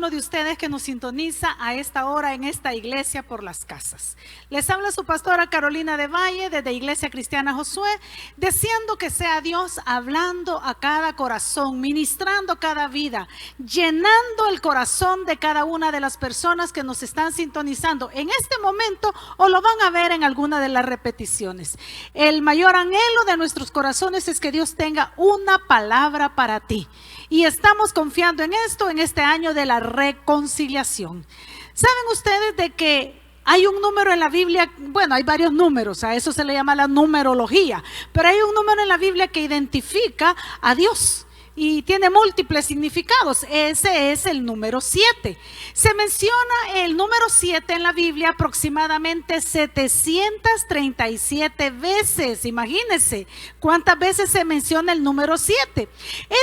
uno de ustedes que nos sintoniza a esta hora en esta iglesia por las casas. Les habla su pastora Carolina de Valle desde Iglesia Cristiana Josué, deseando que sea Dios hablando a cada corazón, ministrando cada vida, llenando el corazón de cada una de las personas que nos están sintonizando en este momento o lo van a ver en alguna de las repeticiones. El mayor anhelo de nuestros corazones es que Dios tenga una palabra para ti. Y estamos confiando en esto, en este año de la reconciliación. ¿Saben ustedes de que hay un número en la Biblia? Bueno, hay varios números, a eso se le llama la numerología, pero hay un número en la Biblia que identifica a Dios y tiene múltiples significados. Ese es el número 7. Se menciona el número 7 en la Biblia aproximadamente 737 veces. Imagínense cuántas veces se menciona el número 7.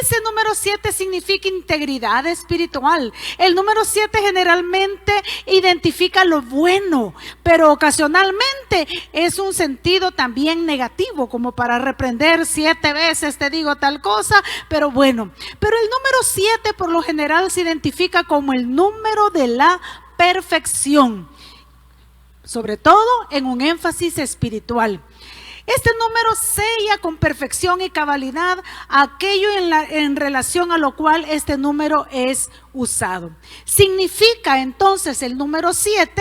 Ese número 7 significa integridad espiritual. El número 7 generalmente identifica lo bueno, pero ocasionalmente es un sentido también negativo, como para reprender 7 veces te digo tal cosa, pero bueno. Pero el número 7 por lo general se identifica como el número de la perfección, sobre todo en un énfasis espiritual. Este número sella con perfección y cabalidad aquello en relación a lo cual este número es usado. Significa entonces el número 7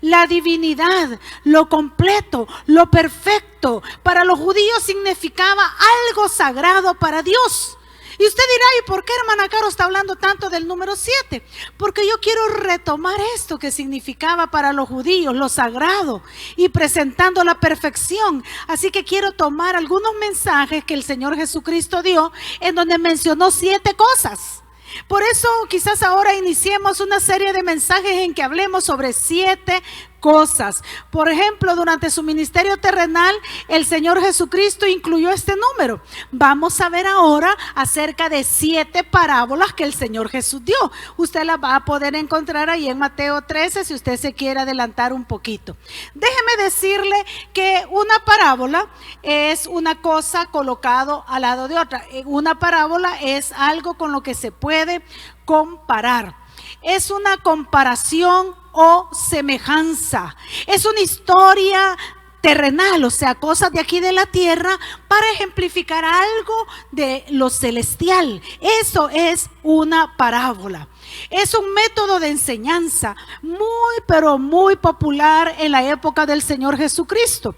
la divinidad, lo completo, lo perfecto. Para los judíos significaba algo sagrado para Dios. Y usted dirá, ¿y por qué hermana Caro está hablando tanto del número 7? Porque yo quiero retomar esto que significaba para los judíos, lo sagrado, y presentando la perfección. Así que quiero tomar algunos mensajes que el Señor Jesucristo dio, en donde mencionó 7 cosas. Por eso quizás ahora iniciemos una serie de mensajes en que hablemos sobre 7 cosas. Por ejemplo, durante su ministerio terrenal, el Señor Jesucristo incluyó este número. Vamos a ver ahora acerca de 7 parábolas que el Señor Jesús dio. Usted las va a poder encontrar ahí en Mateo 13 si usted se quiere adelantar un poquito. Déjeme decirle que una parábola es una cosa colocado al lado de otra. Una parábola es algo con lo que se puede comparar. Es una comparación o semejanza. Es una historia terrenal, o sea, cosas de aquí de la tierra para ejemplificar algo de lo celestial. Eso es una parábola. Es un método de enseñanza muy, pero muy popular en la época del Señor Jesucristo.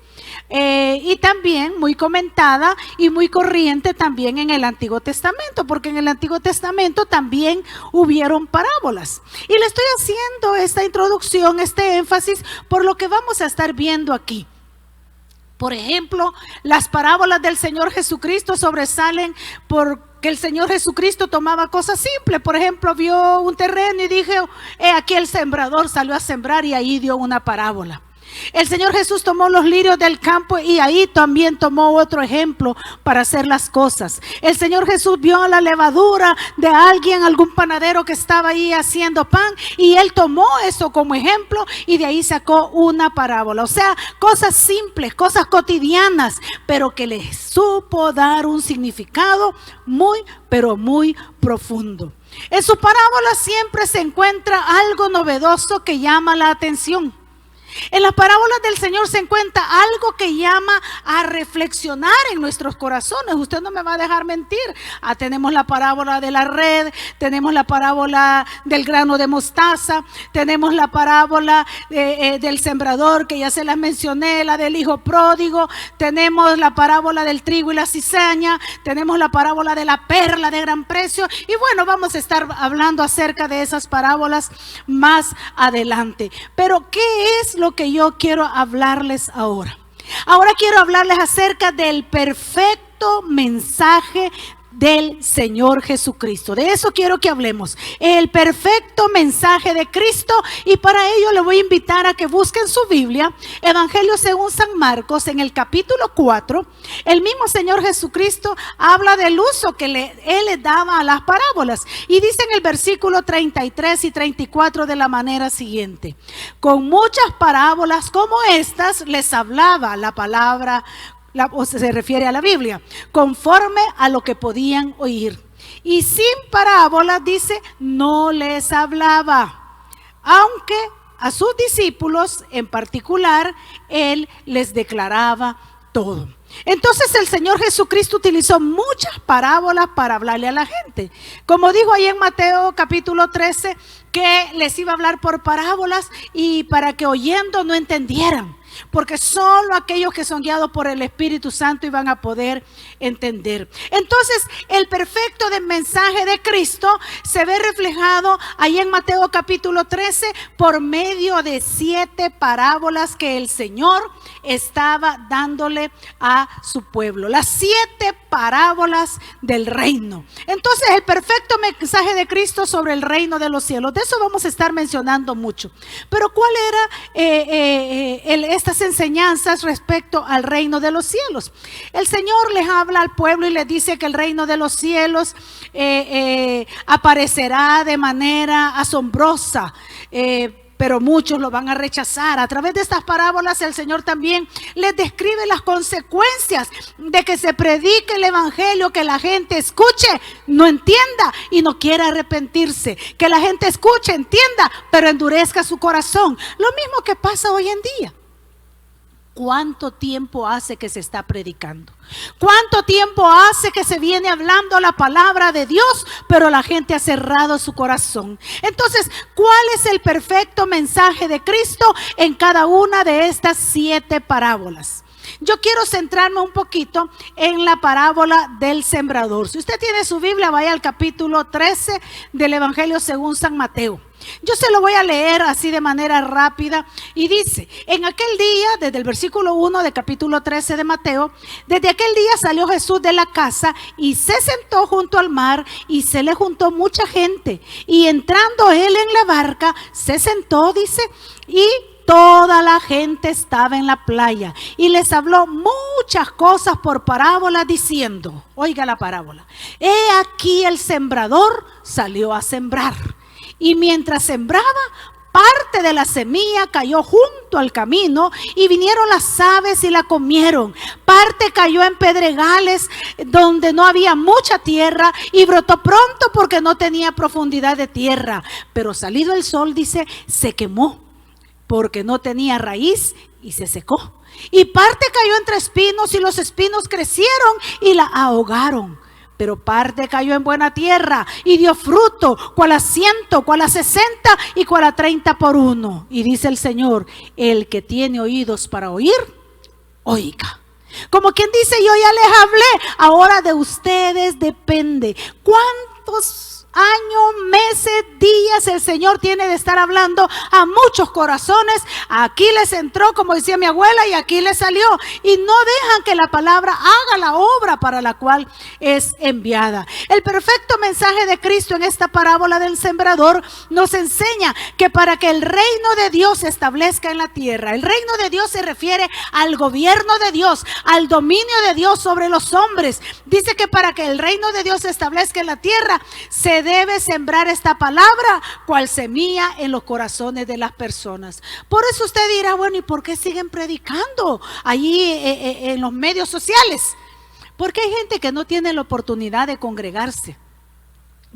Y también muy comentada y muy corriente también en el Antiguo Testamento, porque en el Antiguo Testamento también hubieron parábolas. Y le estoy haciendo esta introducción, este énfasis, por lo que vamos a estar viendo aquí. Por ejemplo, las parábolas del Señor Jesucristo sobresalen porque el Señor Jesucristo tomaba cosas simples. Por ejemplo, vio un terreno y dijo, aquí el sembrador salió a sembrar, y ahí dio una parábola. El Señor Jesús tomó los lirios del campo y ahí también tomó otro ejemplo para hacer las cosas. El Señor Jesús vio la levadura de alguien, algún panadero que estaba ahí haciendo pan, y Él tomó eso como ejemplo y de ahí sacó una parábola. O sea, cosas simples, cosas cotidianas, pero que les supo dar un significado muy, pero muy profundo. En su parábola siempre se encuentra algo novedoso que llama la atención. En las parábolas del Señor se encuentra algo que llama a reflexionar en nuestros corazones. Usted no me va a dejar mentir. Tenemos la parábola de la red, tenemos la parábola del grano de mostaza, tenemos la parábola del sembrador, que ya se la mencioné, la del hijo pródigo, tenemos la parábola del trigo y la cizaña, tenemos la parábola de la perla de gran precio. Y bueno, vamos a estar hablando acerca de esas parábolas más adelante. Pero ¿qué es lo que yo quiero hablarles ahora? Ahora quiero hablarles acerca del perfecto mensaje del Señor Jesucristo. De eso quiero que hablemos, el perfecto mensaje de Cristo. Y para ello le voy a invitar a que busquen su Biblia, Evangelio según San Marcos, en el capítulo 4. El mismo Señor Jesucristo habla del uso que Él le daba a las parábolas, y dice en el versículo 33 y 34 de la manera siguiente: con muchas parábolas como estas les hablaba la palabra, o se refiere a la Biblia, conforme a lo que podían oír. Y sin parábolas, dice, no les hablaba, aunque a sus discípulos en particular, Él les declaraba todo. Entonces el Señor Jesucristo utilizó muchas parábolas para hablarle a la gente. Como dijo ahí en Mateo capítulo 13, que les iba a hablar por parábolas y para que oyendo no entendieran. Porque solo aquellos que son guiados por el Espíritu Santo iban a poder entender. Entonces, el perfecto mensaje de Cristo se ve reflejado ahí en Mateo capítulo 13 por medio de 7 parábolas que el Señor estaba dándole a su pueblo. Las 7 parábolas del reino. Entonces, el perfecto mensaje de Cristo sobre el reino de los cielos. De eso vamos a estar mencionando mucho. Pero ¿cuál era estas enseñanzas respecto al reino de los cielos? El Señor les habla al pueblo y les dice que el reino de los cielos aparecerá de manera asombrosa, pero muchos lo van a rechazar. A través de estas parábolas el Señor también les describe las consecuencias de que se predique el evangelio, que la gente escuche, no entienda y no quiera arrepentirse, que la gente escuche, entienda, pero endurezca su corazón. Lo mismo que pasa hoy en día. ¿Cuánto tiempo hace que se está predicando? ¿Cuánto tiempo hace que se viene hablando la palabra de Dios, pero la gente ha cerrado su corazón? Entonces, ¿cuál es el perfecto mensaje de Cristo en cada una de estas 7 parábolas? Yo quiero centrarme un poquito en la parábola del sembrador. Si usted tiene su Biblia, vaya al capítulo 13 del Evangelio según San Mateo. Yo se lo voy a leer así de manera rápida y dice: en aquel día, desde el versículo 1 del capítulo 13 de Mateo, desde aquel día salió Jesús de la casa y se sentó junto al mar y se le juntó mucha gente. Y entrando él en la barca, se sentó, dice, y toda la gente estaba en la playa y les habló muchas cosas por parábola diciendo, oiga la parábola: he aquí el sembrador salió a sembrar. Y mientras sembraba, parte de la semilla cayó junto al camino y vinieron las aves y la comieron. Parte cayó en pedregales donde no había mucha tierra y brotó pronto porque no tenía profundidad de tierra. Pero salido el sol, dice, se quemó porque no tenía raíz y se secó. Y parte cayó entre espinos y los espinos crecieron y la ahogaron. Pero parte cayó en buena tierra y dio fruto, cual a 100, cual a 60 y cual a 30 por uno. Y dice el Señor: el que tiene oídos para oír, oiga. Como quien dice, yo ya les hablé, ahora de ustedes depende. ¿Cuántos años, meses, días el Señor tiene de estar hablando a muchos corazones? Aquí les entró, como decía mi abuela, y aquí les salió, y no dejan que la palabra haga la obra para la cual es enviada. El perfecto mensaje de Cristo en esta parábola del sembrador nos enseña que para que el reino de Dios se establezca en la tierra, el reino de Dios se refiere al gobierno de Dios, al dominio de Dios sobre los hombres. Dice que para que el reino de Dios se establezca en la tierra, se debe sembrar esta palabra cual semilla en los corazones de las personas. Por eso usted dirá, bueno, ¿y por qué siguen predicando allí en los medios sociales? Porque hay gente que no tiene la oportunidad de congregarse.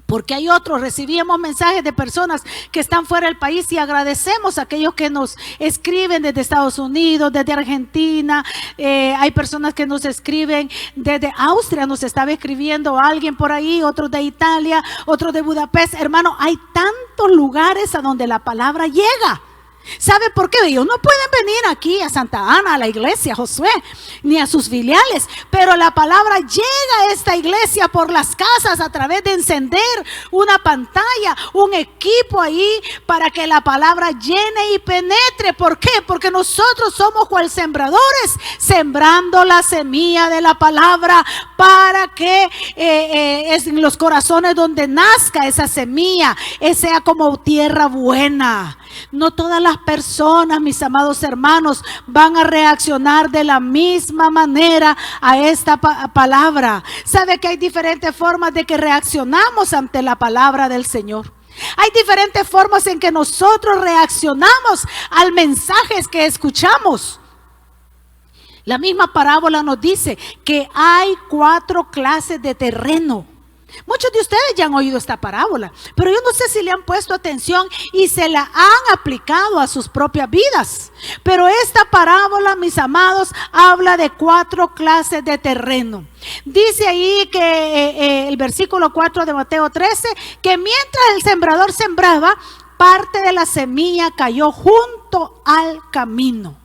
Porque hay otros, recibíamos mensajes de personas que están fuera del país y agradecemos a aquellos que nos escriben desde Estados Unidos, desde Argentina. Hay personas que nos escriben desde Austria, nos estaba escribiendo alguien por ahí, otros de Italia, otros de Budapest. Hermano, hay tantos lugares a donde la palabra llega. ¿Sabe por qué? Ellos no pueden venir aquí a Santa Ana, a la iglesia Josué, ni a sus filiales, pero la palabra llega a esta iglesia por las casas a través de encender una pantalla, un equipo ahí para que la palabra llene y penetre. ¿Por qué? Porque nosotros somos cual sembradores, sembrando la semilla de la palabra para que es en los corazones donde nazca esa semilla, sea como tierra buena. No todas las personas, mis amados hermanos, van a reaccionar de la misma manera a esta palabra. ¿Sabe que hay diferentes formas de que reaccionamos ante la palabra del Señor? Hay diferentes formas en que nosotros reaccionamos al mensaje que escuchamos. La misma parábola nos dice que hay 4 clases de terreno. Muchos de ustedes ya han oído esta parábola, pero yo no sé si le han puesto atención y se la han aplicado a sus propias vidas. Pero esta parábola, mis amados, habla de 4 clases de terreno. Dice ahí que el versículo 4 de Mateo 13, que mientras el sembrador sembraba, parte de la semilla cayó junto al camino.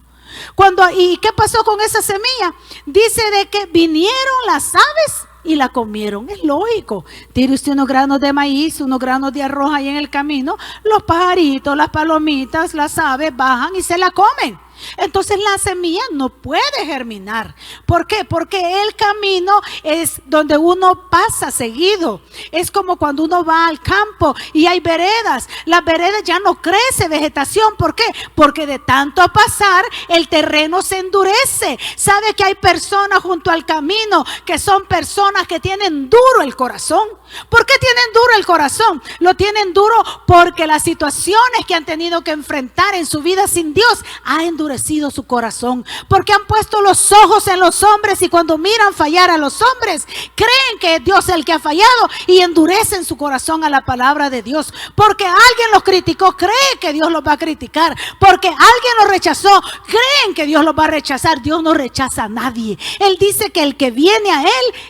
¿Y qué pasó con esa semilla? Dice de que vinieron las aves y la comieron. Es lógico. Tire usted unos granos de maíz, unos granos de arroz ahí en el camino, los pajaritos, las palomitas, las aves bajan y se la comen. Entonces la semilla no puede germinar. ¿Por qué? Porque el camino es donde uno pasa seguido. Es como cuando uno va al campo y hay veredas. Las veredas ya no crece vegetación. ¿Por qué? Porque de tanto pasar el terreno se endurece. ¿Sabe que hay personas junto al camino que son personas que tienen duro el corazón? ¿Por qué tienen duro el corazón? Lo tienen duro porque las situaciones que han tenido que enfrentar en su vida sin Dios ha endurecido su corazón. Porque han puesto los ojos en los hombres y cuando miran fallar a los hombres, creen que es Dios el que ha fallado y endurecen su corazón a la palabra de Dios. Porque alguien los criticó, cree que Dios los va a criticar. Porque alguien los rechazó, creen que Dios los va a rechazar. Dios no rechaza a nadie. Él dice que el que viene a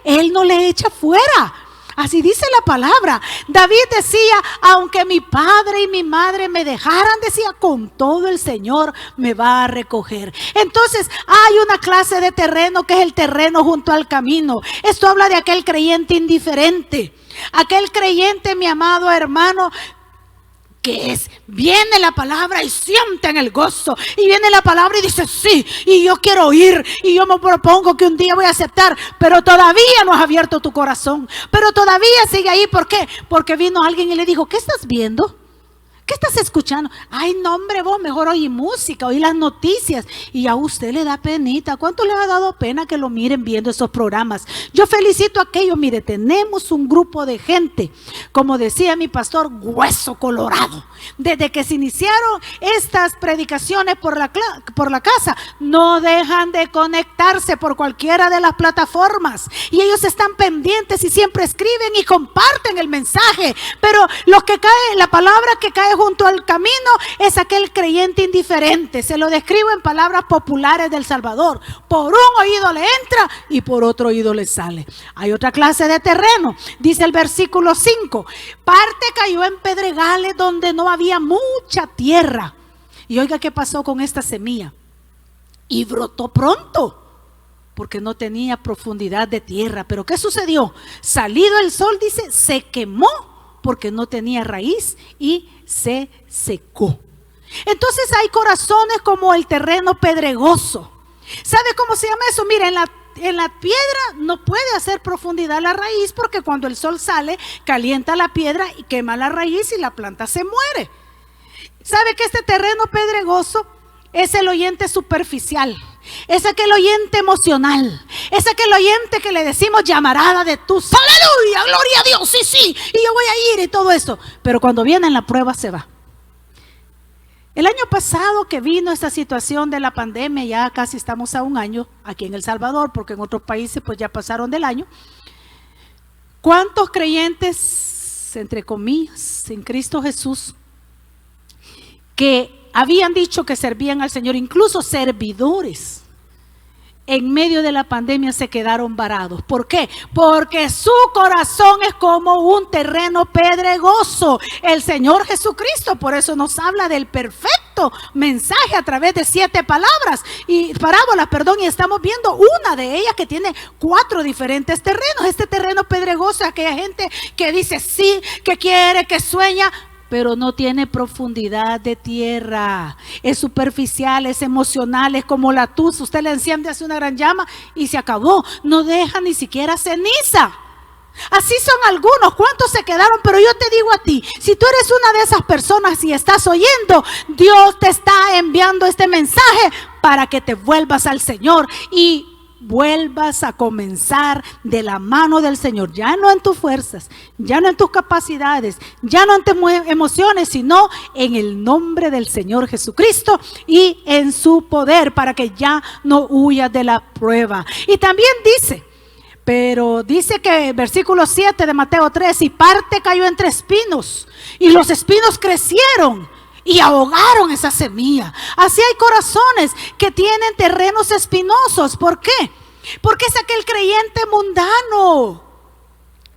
Él no le echa fuera. Así dice la palabra. David decía, aunque mi padre y mi madre me dejaran, decía, con todo el Señor me va a recoger. Entonces hay una clase de terreno que es el terreno junto al camino. Esto habla de aquel creyente indiferente. Aquel creyente, mi amado hermano, que viene la palabra y siente en el gozo, y viene la palabra y dice sí, y yo quiero oír, y yo me propongo que un día voy a aceptar, pero todavía no has abierto tu corazón, pero todavía sigue ahí. ¿Por qué? Porque vino alguien y le dijo, ¿qué estás viendo? ¿Qué estás escuchando? Ay, no, hombre, vos mejor oí música, oí las noticias. Y a usted le da penita. ¿Cuánto le ha dado pena que lo miren viendo esos programas? Yo felicito a aquellos. Mire, tenemos un grupo de gente, como decía mi pastor, hueso colorado. Desde que se iniciaron estas predicaciones por la casa, no dejan de conectarse por cualquiera de las plataformas. Y ellos están pendientes y siempre escriben y comparten el mensaje. Pero lo que cae, la palabra que cae junto al camino es aquel creyente indiferente. Se lo describo en palabras populares del Salvador. Por un oído le entra y por otro oído le sale. Hay otra clase de terreno. Dice el versículo 5. Parte cayó en pedregales donde no había mucha tierra. Y oiga qué pasó con esta semilla. Y brotó pronto, porque no tenía profundidad de tierra. Pero ¿qué sucedió? Salido el sol, dice, se quemó porque no tenía raíz y se secó. Entonces hay corazones como el terreno pedregoso. ¿Sabe cómo se llama eso? Mira, en la piedra no puede hacer profundidad la raíz, porque cuando el sol sale calienta la piedra y quema la raíz y la planta se muere. ¿Sabe que este terreno pedregoso es el oyente superficial? Es aquel oyente emocional, es aquel oyente que le decimos llamarada de tus, aleluya, gloria a Dios, sí, sí, y yo voy a ir y todo eso. Pero cuando viene la prueba se va. El año pasado que vino esta situación de la pandemia, ya casi estamos a un año aquí en El Salvador, porque en otros países pues ya pasaron del año. ¿Cuántos creyentes, entre comillas, en Cristo Jesús, que habían dicho que servían al Señor, incluso servidores, en medio de la pandemia se quedaron varados? ¿Por qué? Porque su corazón es como un terreno pedregoso. El Señor Jesucristo por eso nos habla del perfecto mensaje a través de 7 parábolas, y estamos viendo una de ellas que tiene 4 diferentes terrenos. Este terreno pedregoso es aquella gente que dice sí, que quiere, que sueña, pero no tiene profundidad de tierra. Es superficial, es emocional, es como la tusa. Usted le enciende hace una gran llama y se acabó. No deja ni siquiera ceniza. Así son algunos. ¿Cuántos se quedaron? Pero yo te digo a ti, si tú eres una de esas personas y estás oyendo, Dios te está enviando este mensaje para que te vuelvas al Señor y vuelvas a comenzar de la mano del Señor, ya no en tus fuerzas, ya no en tus capacidades, ya no en tus emociones, sino en el nombre del Señor Jesucristo y en su poder, para que ya no huyas de la prueba. Y también dice, Pero dice que versículo 7 de Mateo 3, y parte cayó entre espinos, y los espinos crecieron y ahogaron esa semilla. Así hay corazones que tienen terrenos espinosos. ¿Por qué? Porque es aquel creyente mundano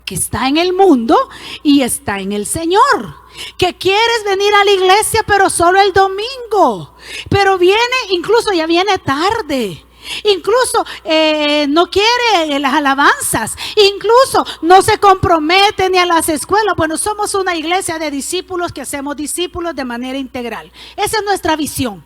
que está en el mundo y está en el Señor, que quieres venir a la iglesia pero solo el domingo, pero viene, incluso ya viene tarde. Incluso no quiere las alabanzas, incluso no se compromete ni a las escuelas. Bueno, somos una iglesia de discípulos que hacemos discípulos de manera integral. Esa es nuestra visión.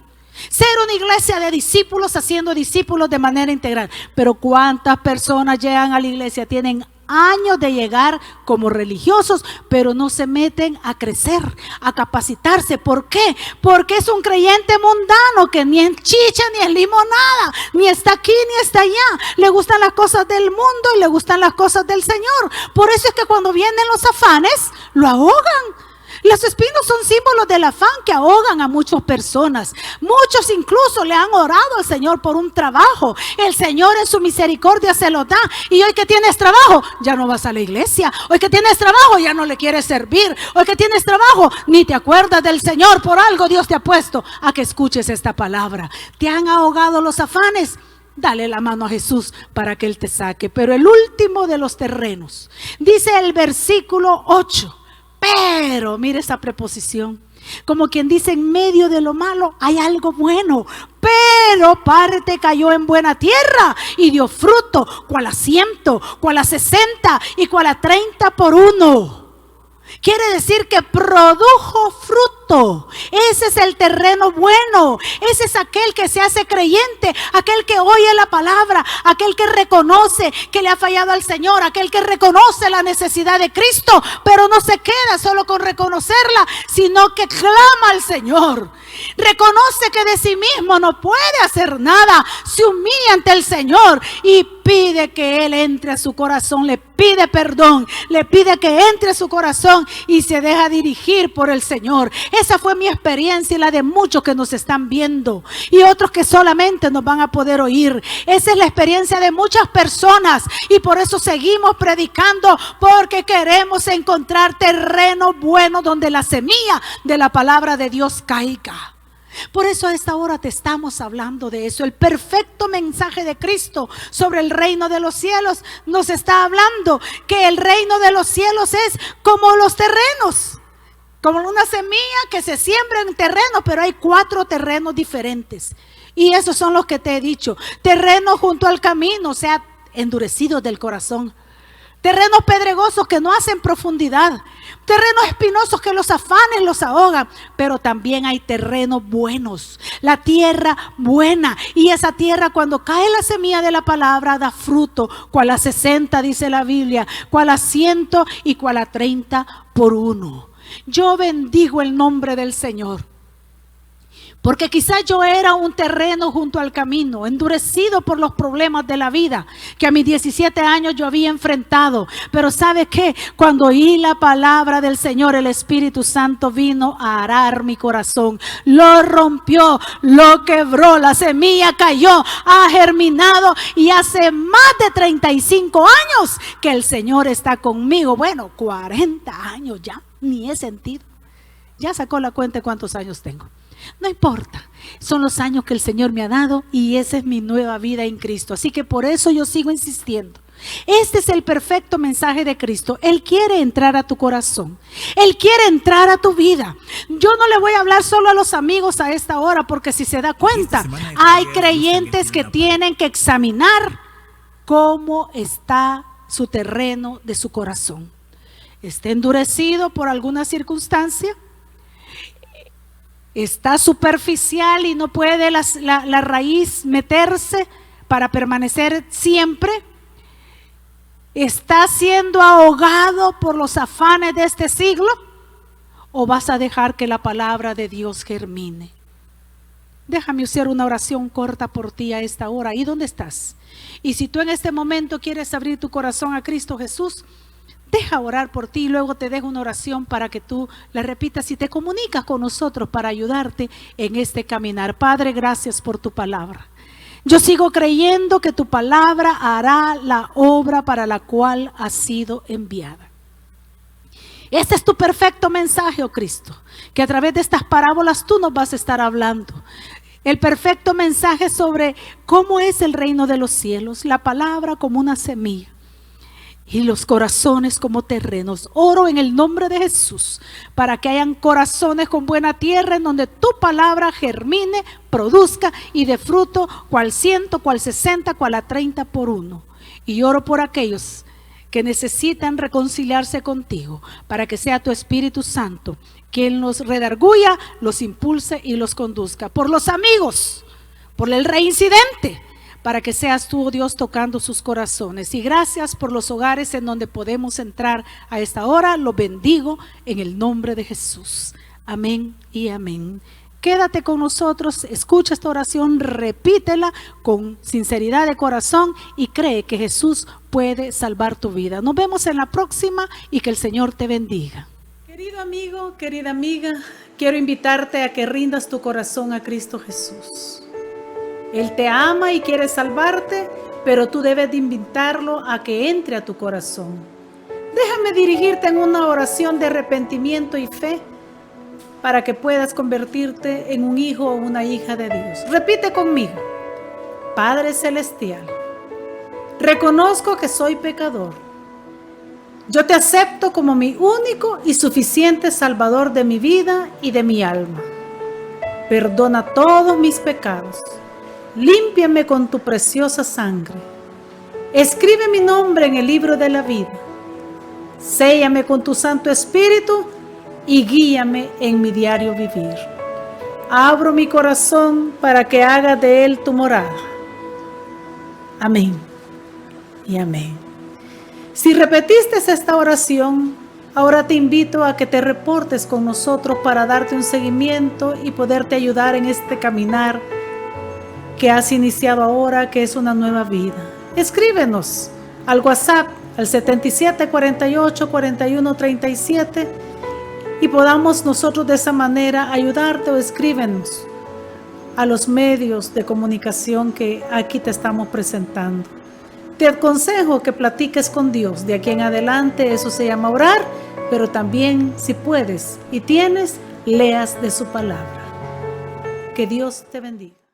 Ser una iglesia de discípulos haciendo discípulos de manera integral. Pero ¿cuántas personas llegan a la iglesia? Tienen años de llegar como religiosos, pero no se meten a crecer, a capacitarse. ¿Por qué? Porque es un creyente mundano que ni en chicha, ni en limonada, ni está aquí, ni está allá. Le gustan las cosas del mundo y le gustan las cosas del Señor. Por eso es que cuando vienen los afanes, lo ahogan. Los espinos son símbolos del afán que ahogan a muchas personas. Muchos incluso le han orado al Señor por un trabajo. El Señor en su misericordia se lo da. Y hoy que tienes trabajo, ya no vas a la iglesia. Hoy que tienes trabajo, ya no le quieres servir. Hoy que tienes trabajo, ni te acuerdas del Señor. Por algo Dios te ha puesto a que escuches esta palabra. ¿Te han ahogado los afanes? Dale la mano a Jesús para que Él te saque. Pero el último de los terrenos, dice el versículo 8. Pero, mire esa preposición, como quien dice, en medio de lo malo hay algo bueno. Pero parte cayó en buena tierra y dio fruto, cual a 100, cual a 60 y cual a 30 por uno. Quiere decir que produjo fruto. Ese es el terreno bueno. Ese es aquel que se hace creyente, aquel que oye la palabra, aquel que reconoce que le ha fallado al Señor, aquel que reconoce la necesidad de Cristo, pero no se queda solo con reconocerla, sino que clama al Señor. Reconoce que de sí mismo no puede hacer nada, se humilla ante el Señor y pide que Él entre a su corazón, le pide perdón, le pide que entre a su corazón y se deja dirigir por el Señor. Esa fue mi experiencia y la de muchos que nos están viendo y otros que solamente nos van a poder oír. Esa es la experiencia de muchas personas y por eso seguimos predicando, porque queremos encontrar terreno bueno donde la semilla de la palabra de Dios caiga. Por eso a esta hora te estamos hablando de eso. El perfecto mensaje de Cristo sobre el reino de los cielos nos está hablando que el reino de los cielos es como los terrenos, como una semilla que se siembra en terreno, pero hay 4 terrenos diferentes. Y esos son los que te he dicho: terreno junto al camino, o sea, endurecidos del corazón; terrenos pedregosos que no hacen profundidad; terrenos espinosos que los afanes los ahogan. Pero también hay terrenos buenos, la tierra buena. Y esa tierra, cuando cae la semilla de la palabra, da fruto, cual a 60 dice la Biblia, cual a 100 y cual a 30 por uno. Yo bendigo el nombre del Señor, porque quizás yo era un terreno junto al camino, endurecido por los problemas de la vida que a mis 17 años yo había enfrentado. Pero ¿sabe qué? Cuando oí la palabra del Señor, el Espíritu Santo vino a arar mi corazón, lo rompió, lo quebró, la semilla cayó, ha germinado y hace más de 35 años que el Señor está conmigo. Bueno, 40 años ya, ni he sentido. Ya sacó la cuenta de cuántos años tengo. No importa, son los años que el Señor me ha dado y esa es mi nueva vida en Cristo. Así que por eso yo sigo insistiendo. Este es el perfecto mensaje de Cristo. Él quiere entrar a tu corazón, Él quiere entrar a tu vida. Yo no le voy a hablar solo a los amigos a esta hora, porque si se da cuenta, hay creyentes que tienen que examinar cómo está su terreno de su corazón. ¿Está endurecido por alguna circunstancia? ¿Está superficial y no puede la raíz meterse para permanecer siempre? ¿Está siendo ahogado por los afanes de este siglo? ¿O vas a dejar que la palabra de Dios germine? Déjame hacer una oración corta por ti a esta hora. ¿Y dónde estás? Y si tú en este momento quieres abrir tu corazón a Cristo Jesús, deja orar por ti y luego te dejo una oración para que tú la repitas y te comunicas con nosotros para ayudarte en este caminar. Padre, gracias por tu palabra. Yo sigo creyendo que tu palabra hará la obra para la cual has sido enviada. Este es tu perfecto mensaje, oh Cristo, que a través de estas parábolas tú nos vas a estar hablando. El perfecto mensaje sobre cómo es el reino de los cielos, la palabra como una semilla y los corazones como terrenos. Oro en el nombre de Jesús para que hayan corazones con buena tierra en donde tu palabra germine, produzca y dé fruto, cual 100, cual 60, cual a 30 por uno. Y oro por aquellos que necesitan reconciliarse contigo, para que sea tu Espíritu Santo quien los redarguya, los impulse y los conduzca. Por los amigos, por el reincidente, para que seas tú, oh Dios, tocando sus corazones. Y gracias por los hogares en donde podemos entrar a esta hora. Los bendigo en el nombre de Jesús. Amén y amén. Quédate con nosotros, escucha esta oración, repítela con sinceridad de corazón y cree que Jesús puede salvar tu vida. Nos vemos en la próxima y que el Señor te bendiga. Querido amigo, querida amiga, quiero invitarte a que rindas tu corazón a Cristo Jesús. Él te ama y quiere salvarte, pero tú debes de invitarlo a que entre a tu corazón. Déjame dirigirte en una oración de arrepentimiento y fe para que puedas convertirte en un hijo o una hija de Dios. Repite conmigo. Padre Celestial, reconozco que soy pecador. Yo te acepto como mi único y suficiente Salvador de mi vida y de mi alma. Perdona todos mis pecados. Límpiame con tu preciosa sangre. Escribe mi nombre en el libro de la vida. Séllame con tu Santo Espíritu y guíame en mi diario vivir. Abro mi corazón para que hagas de él tu morada. Amén y amén. Si repetiste esta oración, ahora te invito a que te reportes con nosotros para darte un seguimiento y poderte ayudar en este caminar que has iniciado ahora, que es una nueva vida. Escríbenos al WhatsApp al 77 48 41 37 y podamos nosotros de esa manera ayudarte, o escríbenos a los medios de comunicación que aquí te estamos presentando. Te aconsejo que platiques con Dios de aquí en adelante. Eso se llama orar, pero también, si puedes y tienes, leas de su palabra. Que Dios te bendiga.